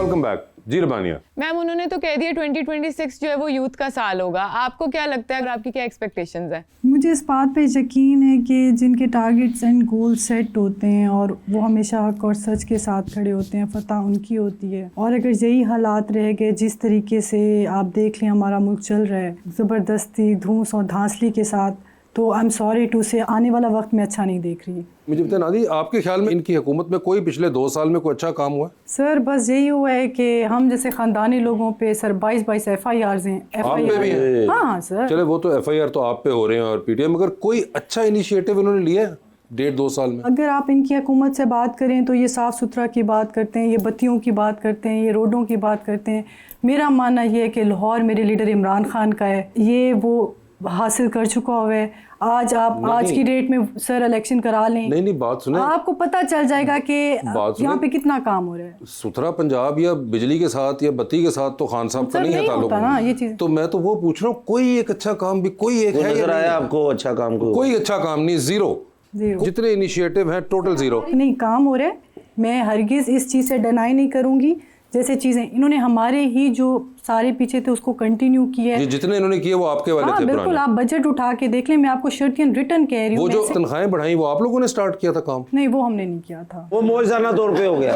Welcome back जी रबानिया। Ma'am उन्होंने तो कह दिया 2026 जो है वो यूथ का साल होगा, आपको क्या लगता है और आपकी क्या एक्सपेक्टेशंस है? मुझे इस बात पे यकीन है कि जिनके टारगेट्स एंड गोल सेट होते हैं और वो हमेशा हक और सच के साथ खड़े होते हैं, फतह उनकी होती है। और अगर यही हालात रह गए जिस तरीके से आप देख लें हमारा मुल्क चल रहा है ज़बरदस्ती धूस और धांसली के साथ, तो आई एम सॉरी टू से आने वाला वक्त मैं अच्छा नहीं देख रही। मुझे बताएं नादी, आपके ख्याल में इनकी हुकूमत में कोई पिछले 2 साल में कोई अच्छा काम हुआ है? सर बस यही हुआ है कि हम जैसे ख़ानदानी लोगों पे सर 22 FIRs हैं। आप पे भी हैं? हाँ सर। चले वो तो FIR तो आप पे हो रहे हैं और PTI, मगर कोई अच्छा इनिशिएटिव इन्होंने लिया है 1.5-2 साल में? अगर आप इनकी हुकूमत से बात करें तो ये साफ़ सुथरा की बात करते हैं, ये बत्तियों की बात करते हैं, ये रोडों की बात करते हैं। मेरा मानना ये है कि लाहौर मेरे लीडर इमरान खान का है, ये वो हासिल कर चुका हुआ है। आज आप आज की डेट में सर इलेक्शन करा लें, नहीं बात सुने, आपको पता चल जाएगा कि यहाँ पे कितना काम हो रहा है। सुथरा पंजाब या बिजली के साथ या बत्ती के साथ तो खान साहब का नहीं है ताल्लुक ना ये चीज। तो मैं तो वो पूछ रहा हूँ, कोई एक अच्छा काम भी कोई एक है नजर आया आपको अच्छा काम? कोई अच्छा काम नहीं, जीरो। जितने इनिशिएटिव हैं टोटल जीरो। नहीं काम हो रहा है, मैं हरगिज इस चीज़ से डिनाई नहीं करूँगी। जैसे चीज़ें इन्होंने हमारे ही जो सारे पीछे थे उसको कंटिन्यू किया है, जितने इन्होंने किए वो आपके वाले थे बिल्कुल पुराने। आप बजट उठा के देख लें, मैं आपको शर्तियन रिटर्न कह रही हूँ। वो जो तनख्वाहें बढ़ाई वो आप लोगों ने स्टार्ट किया था काम? नहीं वो हमने नहीं किया था, वो मौजदाना तौर पे हो गया।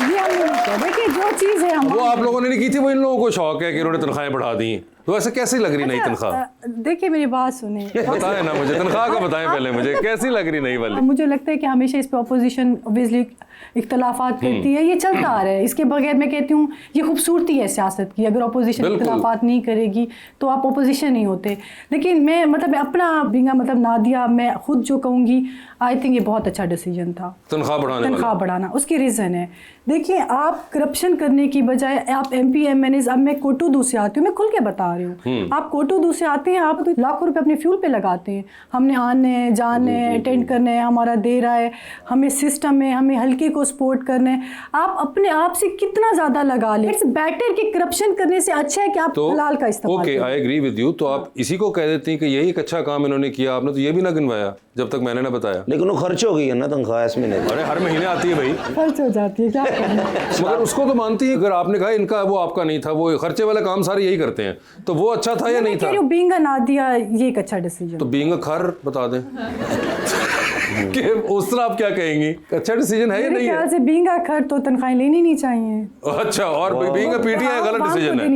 ये हमने नहीं किया। देखिए जो चीज़ है वो आप लोगों ने नहीं की थी, वो इन लोगों को शौक है कि इन्होंने तनख्वाहें बढ़ा दी। तो ऐसे कैसी लग रही नई तनख्वाह? देखिए मेरी बात सुने, बताएं ना मुझे, तनख्वाह का बताएं पहले मुझे, कैसी लग रही नई वाली? मुझे लगता है कि हमेशा इस पे अपोजिशन ऑब्वियसली इख्तलाफात करती है, ये चलता आ रहा है। इसके बगैर मैं कहती हूँ ये खूबसूरती है सियासत की, अगर अपोजिशन इख्तलाफात नहीं करेगी तो आप अपोजिशन नहीं होते। लेकिन मैं मतलब अपना बिंगा मतलब नादिया, मैं खुद जो कहूँगी आई थिंक ये बहुत अच्छा डिसीजन था तनख्वाह बढ़ाना। उसकी रीज़न है, देखिए आप करप्शन करने की बजाय आप MP MNAs, अब मैं कोटोदू से आती हूँ, मैं खुल के बता रही हूँ, आप कोटोदू से आते हैं, आप तो लाखों रुपए अपने फ्यूल पे लगाते हैं। हमने आने हैं जाने हैं अटेंड करने हैं, हमारा दे रहा है, हमें सिस्टम है, हमें हल्के को सपोर्ट करना है। आप अपने आप से कितना ज़्यादा लगा लें, इट्स बेटर कि करप्शन करने से अच्छा है कि आप हलाल का इस्तेमाल करें। Okay I agree with you. तो आप इसी को कह देती हैं कि यही एक अच्छा काम इन्होंने किया, आपने तो ये भी ना गिनवाया जब तक मैंने ना बताया। लेकिन वो खर्च हो गई है ना तनख्वाह इस महीने। अरे हर महीने आती है भाई, खर्च हो जाती है, क्या करना। मगर उसको तो मानती है। अगर आपने कहा इनका वो आपका नहीं था, वो खर्चे वाला काम सारे यही करते हैं, तो वो अच्छा था या नहीं था? बीइंग अ नादिया ये एक अच्छा डिसीजन। तो बीइंग अ खर बता दें कि उस तरह आप क्या कहेंगी, अच्छा डिसीजन है या नहीं है? से बीइंग अ खर तो तनख्वाहें लेनी नहीं चाहिए। अच्छा, और बीइंग अ PTI गलत डिसीजन है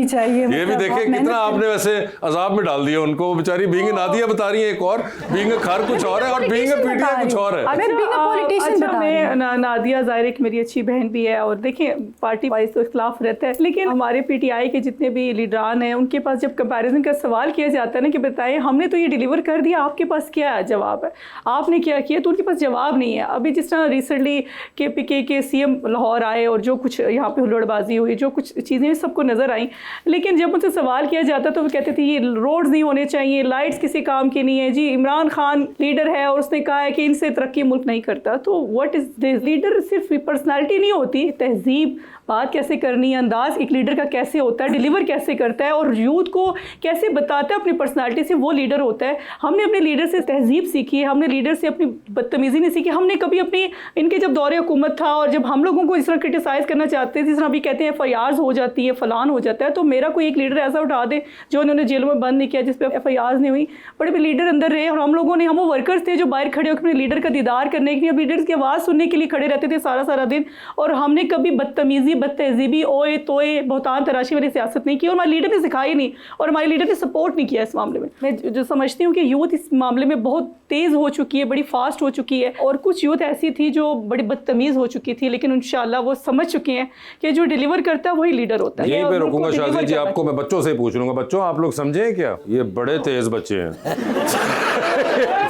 ये भी देखिए कितना आपने वैसे अजाब में डाल दिया उनको। बेचारी बीइंग अ नादिया बता रही है एक और, बीइंग अ खर कुछ और है और बीइंग अ PTI कुछ और है। अच्छा मैं नादिया ज़ाहिर है मेरी अच्छी बहन भी है, और देखिए पार्टी वाइज तो इख्तलाफ रहता है, लेकिन हमारे PTI के जितने भी लीडरान हैं उनके पास जब कंपैरिजन का सवाल किया जाता है ना कि बताएं हमने तो ये डिलीवर कर दिया, आपके पास क्या जवाब है, आपने क्या किया, तो उनके पास जवाब नहीं है। अभी जिस तरह रिसेंटली KPK के CM लाहौर आए और जो कुछ यहाँ पे हुल्लड़बाजी हुई, जो कुछ चीज़ें सबको नज़र आई, लेकिन जब उनसे सवाल किया जाता तो वो कहते थे ये रोड्स नहीं होने चाहिए, लाइट्स किसी काम की नहीं है जी, इमरान खान लीडर है और उसने कहा है कि इनसे तरक्की मुल्क नहीं करता। तो व्हाट इज़ दिस? लीडर सिर्फ पर्सनालिटी नहीं होती, तहजीब, बात कैसे करनी है, अंदाज एक लीडर का कैसे होता है, डिलीवर कैसे करता है और यूथ को कैसे बताता है अपनी पर्सनालिटी से, वो लीडर होता है। हमने अपने लीडर से तहजीब सीखी है, हमने लीडर से अपनी बदतमीज़ी नहीं सीखी। हमने कभी अपनी इनके जब दौरे हुकूमत था और जब हम लोगों को इस तरह क्रिटिसाइज़ करना चाहते थे, जिस तरह अभी कहते हैं FIRs हो जाती है, फलान हो जाता है, तो मेरा कोई एक लीडर ऐसा उठा दे जो उन्होंने जेलों में बंद नहीं किया, जिस पर FIRs नहीं हुई, बड़े लीडर अंदर रहे और हम लोगों ने, हम वो वर्कर्स थे जो बाहर खड़े होकर अपने लीडर का दीदार करने के लिए, लीडर्स की आवाज़ सुनने के लिए खड़े रहते थे सारा दिन, और हमने कभी बदतमीज़ी, बदतहजीबी, ओए तोए, बहुतान तराशी वाली सियासत नहीं की और हमारे लीडर ने सिखाई नहीं और हमारे लीडर ने सपोर्ट नहीं किया इस मामले में। मैं जो समझती हूँ कि यूथ इस मामले में बहुत तेज़ हो चुकी है, बड़ी फास्ट हो चुकी है, और कुछ यूथ ऐसी थी जो बड़ी बदतमीज़ हो चुकी थी, लेकिन इंशाल्लाह वो समझ चुके हैं कि जो डिलीवर करता है वही लीडर होता है। यहीं पे रुकूंगा शाज़िल जी, आपको मैं बच्चों से ही पूछ लूंगा। बच्चों आप लोग समझे क्या, ये बड़े तेज बच्चे हैं।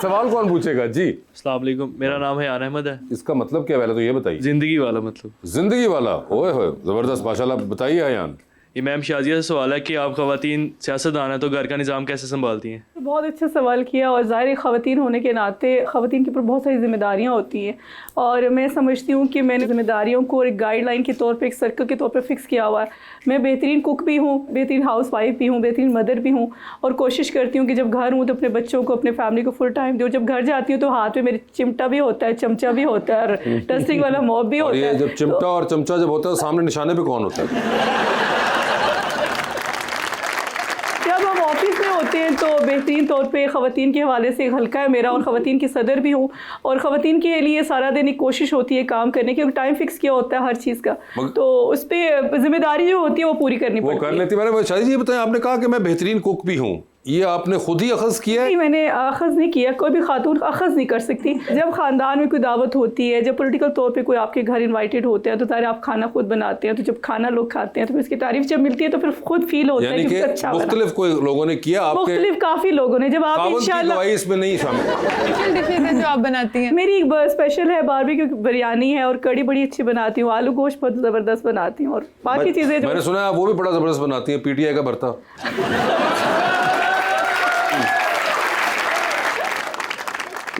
सवाल कौन पूछेगा जी? अस्सलाम वालेकुम, मेरा नाम है यान अहमद है। इसका मतलब क्या, पहले तो ये बताइए। जिंदगी वाला मतलब? जिंदगी वाला, ओए होए जबरदस्त, माशाल्लाह, बताइए यान। इमाम शाजिया से सवाल है कि आप ख़वातीन सियासतदान हैं तो घर का निज़ाम कैसे संभालती हैं? बहुत अच्छा सवाल किया, और ज़ाहिर ख़वातीन होने के नाते ख़वातीन के ऊपर बहुत सारी ज़िम्मेदारियाँ होती हैं, और मैं समझती हूँ कि मैंने ज़िम्मेदारियों को एक गाइडलाइन के तौर पे, एक सर्कल के तौर पे फ़िक्स किया हुआ है। मैं बेहतरीन कुक भी हूँ, बेहतरीन हाउस वाइफ भी हूँ, बेहतरीन मदर भी हूँ, और कोशिश करती हूँ कि जब घर हूँ तो अपने बच्चों को, अपने फैमिली को फुल टाइम दूँ। जब घर जाती हूँ तो हाथ में मेरे चिमटा भी होता है, चमचा भी होता है, और डस्टिंग वाला मॉप भी होता है। जब चिमटा और चमचा जब होता है, सामने निशाने पे कौन होता है? जब हम ऑफिस में होते हैं तो बेहतरीन तौर पे ख़वातीन के हवाले से एक हल्का है मेरा, और ख़वातीन की सदर भी हूँ, और ख़वातीन के लिए सारा दिन एक कोशिश होती है काम करने की, टाइम फिक्स किया होता है हर चीज़ का, तो उस पर जिम्मेदारी जो होती है वो पूरी करनी पड़ती है। वो कर लेती है। मैंने शादी जी बताया, आपने कहा कि मैं बेहतरीन कुक भी हूँ, ये आपने खुद ही अखज़ किया है? नहीं, मैंने अखज़ नहीं किया, कोई भी खातून अखज़ नहीं कर सकती। जब ख़ानदान में कोई दावत होती है, जब पॉलिटिकल तौर पे कोई आपके घर इनवाइटेड होते हैं, तो तारे आप खाना खुद बनाते हैं, तो जब खाना लोग खाते हैं तो फिर इसकी तारीफ जब मिलती है तो फिर खुद फील होता है कि अच्छा बना। मुख्तलिफ कोई लोगों ने किया आपके? मुख्तलिफ काफ़ी लोगों ने। जब आप इंशाल्लाह इसमें नहीं शामिल। डिशेज जो आप बनाती हैं? मेरी एक स्पेशल है बारबेक्यू बिरयानी है, और कड़ी बड़ी अच्छी बनाती हूँ, आलू गोश्त बहुत ज़बरदस्त बनाती हूँ, और बाकी चीज़ें जो मैंने सुना है वो भी बड़ा ज़बरदस्त बनाती है, पीटीआई का भरता।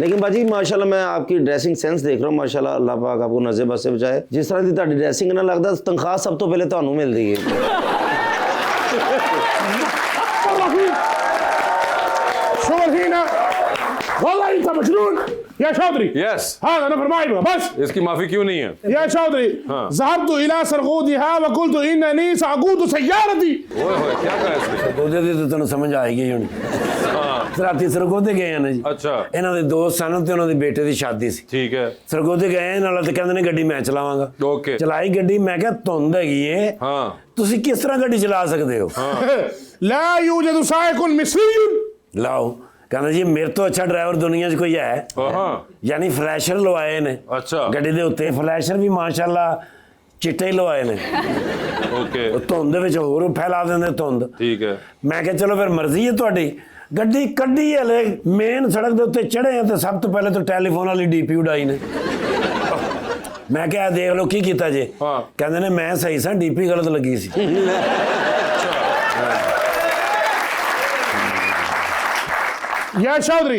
लेकिन बाजी माशाल्लाह मैं आपकी ड्रेसिंग सेंस देख रहा हूँ, माशाल्लाह अल्लाह पाक आपको नज़र बद से बचाए। जिस तरह की ਤੁਹਾਡੀ ड्रेसिंग ना लगता तनख्वाह सब तो पहले ਤੁਹਾਨੂੰ मिल रही है। या चौधरी यस, हाँ अना फरमाई बस इसकी माफी क्यों नहीं है? या चौधरी ज़हबतु इला सरगोदिहा व कुल्तु इन्ननी सागूतु सय्यारती। ओए होए, क्या कहा इसने? सरगोदे ਦੀ ਤਾਂ ਤੁਹਾਨੂੰ ਸਮਝ ਆਏਗੀ ਹੁਣ। ਰਾਤੀ ਸਰਗੋਦੇ ਗਏ ਨੇ ਜੀ। अच्छा, ਇਹਨਾਂ ਦੇ ਦੋਸਤ ਸਨ ਤੇ ਉਹਨਾਂ ਦੇ ਬੇਟੇ ਦੀ ਸ਼ਾਦੀ ਸੀ। ठीक है, ਸਰਗੋਦੇ ਗਏ ਨਾਲ ਤੇ ਕਹਿੰਦੇ ਨੇ ਗੱਡੀ ਮੈਂ ਚਲਾਵਾਂਗਾ। ओके, ਚਲਾਈ ਗੱਡੀ, ਮੈਂ ਕਿਹਾ ਧੁੰਦ ਹੈਗੀ ਏ, हाँ ਤੁਸੀਂ ਕਿਸ ਤਰ੍ਹਾਂ ਗੱਡੀ ਚਲਾ ਸਕਦੇ ਹੋ? ला यूजदु साइकुन मिस्रियुन। ਲਾਓ, ਕਹਿੰਦਾ ਜੀ ਮੇਰੇ ਤੋਂ ਅੱਛਾ ਡਰਾਈਵਰ ਦੁਨੀਆ 'ਚ ਕੋਈ ਹੈ? हाँ, ਯਾਨੀ ਫਲੈਸ਼ਰ ਲਵਾਏ ਨੇ अच्छा, ਗੱਡੀ ਦੇ ਉੱਤੇ, ਫਲੈਸ਼ਰ ਵੀ ਮਾਸ਼ਾਅੱਲਾ ਚਿੱਟੇ ਹੀ ਲਵਾਏ ਨੇ। ओके, ਉਹ ਧੁੰਦ ਦੇ ਵਿੱਚ ਹੋਰ ਫੈਲਾ ਦਿੰਦੇ ਧੁੰਦ। ठीक है, ਮੈਂ ਕਿਹਾ ਚਲੋ ਫਿਰ ਮਰਜ਼ੀ ਹੈ ਤੁਹਾਡੀ। ਗੱਡੀ ਕੱਢੀ ਹਲੇ ਮੇਨ ਸੜਕ ਦੇ ਉੱਤੇ ਚੜ੍ਹੇ ਆ ਤੇ ਸਭ ਤੋਂ ਪਹਿਲੇ ਤਾਂ ਟੈਲੀਫੋਨ ਵਾਲੀ ਡੀਪੀ ਉਡਾਈ ਨੇ। ਮੈਂ ਕਿਹਾ ਦੇਖ ਲਓ ਕੀ ਕੀਤਾ ਜੇ। ਹਾਂ। ਕਹਿੰਦੇ ਨੇ ਮੈਂ ਸਹੀ ਸਾਂ, ਡੀਪੀ ਗਲਤ ਲੱਗੀ ਸੀ। या चौधरी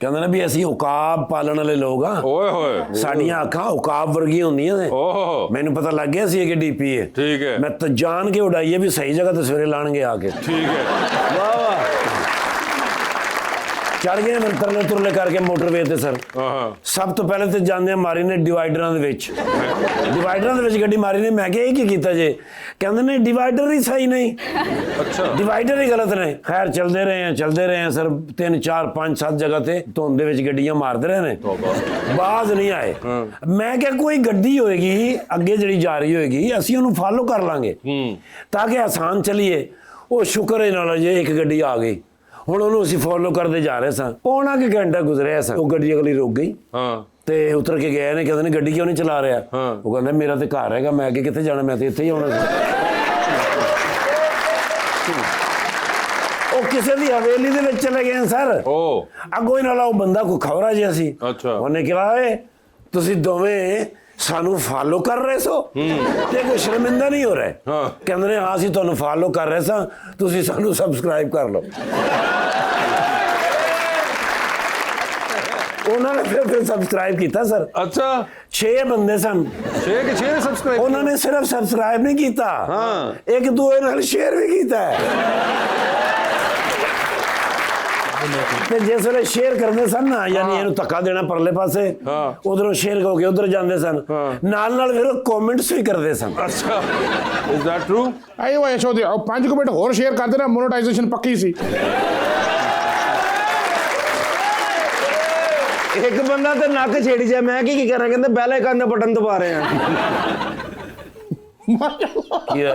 ਕਹਿੰਦੇ ਨੇ ਵੀ ਅਸੀਂ ਉਕਾਬ ਪਾਲਣ ਵਾਲੇ ਲੋਕ ਆ, ओए होए, ਸਾਡੀਆਂ ਅੱਖਾਂ ਉਕਾਬ ਵਰਗੀਆਂ ਹੁੰਦੀਆਂ ਨੇ। ओहो, ਮੈਨੂੰ ਪਤਾ ਲੱਗ ਗਿਆ ਸੀ ਕਿ ਡੀਪੀ ਹੈ। ठीक है, ਮੈਂ ਤਾਂ ਜਾਣ ਕੇ ਉਡਾਈ ਹੈ ਵੀ ਸਹੀ ਜਗ੍ਹਾ ਤੇ ਸਵੇਰੇ ਲਾਣਗੇ ਆ ਕੇ। ठीक है, ਵਾਹ ਵਾਹ। ਚੜ ਗਏ ਮੈਂ ਤਰਲੇ ਤੁਰਲੇ ਕਰਕੇ ਮੋਟਰਵੇ ਤੇ ਸਰ। हाँ, ਸਭ ਤੋਂ ਪਹਿਲੇ ਤੇ ਜਾਂਦੇ ਮਾਰੀ ਨੇ ਡਿਵਾਈਡਰਾਂ ਦੇ ਵਿੱਚ। ਡਿਵਾਈਡਰਾਂ ਦੇ ਵਿੱਚ ਗੱਡੀ ਮਾਰੀ ਨੇ। ਮੈਂ ਕਿਹਾ ਇਹ ਕੀ ਕੀਤਾ ਜੇ? ਕਹਿੰਦੇ ਨੇ ਡਿਵਾਈਡਰ ਹੀ ਸਹੀ ਨਹੀਂ, अच्छा, ਡਿਵਾਈਡਰ ਹੀ ਗਲਤ ਨੇ। ਖੈਰ ਚਲਦੇ ਰਹੇ ਆ ਸਰ, 3 4 5 7 ਜਗ੍ਹਾ ਤੇ ਧੁੰਦ ਦੇ ਵਿੱਚ ਗੱਡੀਆਂ ਮਾਰਦੇ ਰਹੇ ਨੇ, ਬਾਜ਼ ਨਹੀਂ ਆਏ। ਮੈਂ ਕਿਹਾ ਕੋਈ ਗੱਡੀ ਹੋਏਗੀ ਅੱਗੇ ਜਿਹੜੀ ਜਾ ਰਹੀ ਹੋਏਗੀ, ਅਸੀਂ ਉਹਨੂੰ ਫਾਲੋ ਕਰ ਲਾਂਗੇ ਤਾਂ ਕਿ ਆਸਾਨ ਚਲੀਏ। ਉਹ ਸ਼ੁਕਰ ਹੈ ਨਾਲ ਜੇ ਇੱਕ ਗੱਡੀ ਆ ਗਈ, ਹੁਣ ਉਹਨੂੰ ਅਸੀਂ ਫੋਲੋ ਕਰਦੇ ਜਾ ਰਹੇ ਸਾਂ। ਪੌਣਾ ਕਿ ਘੰਟਾ ਗੁਜ਼ਰਿਆ ਸਾਂ, ਉਹ ਗੱਡੀ ਅਗਲੀ ਰੁਕ ਗਈ हाँ, ਤੇ ਉਤਰ ਕੇ ਗਏ ਨੇ। ਕਹਿੰਦੇ ਨੇ ਗੱਡੀ ਕਿਉਂ ਨਹੀਂ ਚਲਾ ਰਿਹਾ? ਉਹ ਕਹਿੰਦਾ ਮੇਰਾ ਤੇ ਘਰ ਹੈਗਾ, ਮੈਂ ਅੱਗੇ ਕਿੱਥੇ ਜਾਣਾ, ਮੈਂ ਤੇ ਇੱਥੇ ਹੀ ਆਉਣਾ ਸੀ। ਉਹ ਕਿਸੇ ਦੀ ਹਵੇਲੀ ਦੇ ਵਿੱਚ ਚਲੇ ਗਏ ਸਰ। ओ, ਅੱਗੋਂ ਇਹਨਾਂ ਨਾਲ ਉਹ ਬੰਦਾ ਕੋਈ ਖਵਰਾ ਜਿਹਾ ਸੀ। अच्छा, ਉਹਨੇ ਕਿਹਾ ਏ ਤੁਸੀਂ ਦੋਵੇਂ ਸਾਨੂੰ ਫਾਲੋ ਕਰ ਰਹੇ ਸੋ ਤੇ ਕੋਈ ਸ਼ਰਮਿੰਦਾ ਨਹੀਂ ਹੋ ਰਹੇ? ਹਾਂ। ਕਹਿੰਦੇ ਨੇ ਹਾਂ ਅਸੀਂ ਤੁਹਾਨੂੰ ਫਾਲੋ ਕਰ ਰਹੇ ਸਾਂ, ਤੁਸੀਂ ਸਾਨੂੰ ਸਬਸਕ੍ਰਾਈਬ ਕਰ ਲਓ। ਉਹਨਾਂ ਨੇ ਫਿਰ ਸਬਸਕ੍ਰਾਈਬ ਕੀਤਾ ਸਰ। अच्छा, 6 ਬੰਦੇ ਸਨ। 6 के 6 ने सब्सक्राइब ਉਹਨਾਂ ਨੇ ਸਿਰਫ ਸਬਸਕ੍ਰਾਈਬ ਨਹੀਂ ਕੀਤਾ, ਇੱਕ ਦੂਏ ਨਾਲ ਸ਼ੇਅਰ ਵੀ ਕੀਤਾ ਤੇ ਜਿਸ ਵੇਲੇ ਸ਼ੇਅਰ ਕਰਦੇ ਸਨ ਨਾ, ਯਾਨੀ ਇਹਨੂੰ ਧੱਕਾ ਦੇਣਾ ਪਰਲੇ ਪਾਸੇ, ਉਧਰੋਂ ਸ਼ੇਅਰ ਹੋ ਕੇ ਉਧਰ ਜਾਂਦੇ ਸਨ, ਨਾਲ ਫਿਰ ਕਮੈਂਟਸ ਵੀ ਕਰਦੇ ਸਨ। अच्छा, is that true? अयो या चौधरी 5 मिनट होर शेयर कर देना, मोनेटाइजेशन पक्की सी। एक बंदा तो नक छेड़ी जाए, मैं की कर रहा, कहते बेल आइकन का बटन दबा रहे हैं। ਕੀ ਹੈ?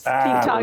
ठीक-ठाक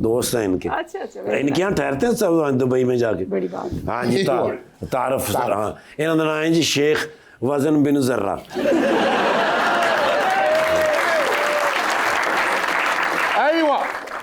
दोस्त हैं इनके। अच्छा, इनके यहाँ ठहरते हैं सब दुबई में जाके। बड़ी बात। हाँ जी, तारफ सर। हाँ, इन्होंने नाम है जी शेख वजन बिन जर्रा।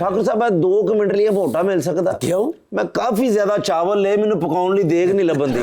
ठाकुर साहब मैं 2 मिनट लिए मोटा मिल सकता क्यों? मैं काफी ज्यादा चावल ले मैंने पकाने ਲਈ ਦੇਗ ਨਹੀਂ ਲੱਭਣ ਦੀ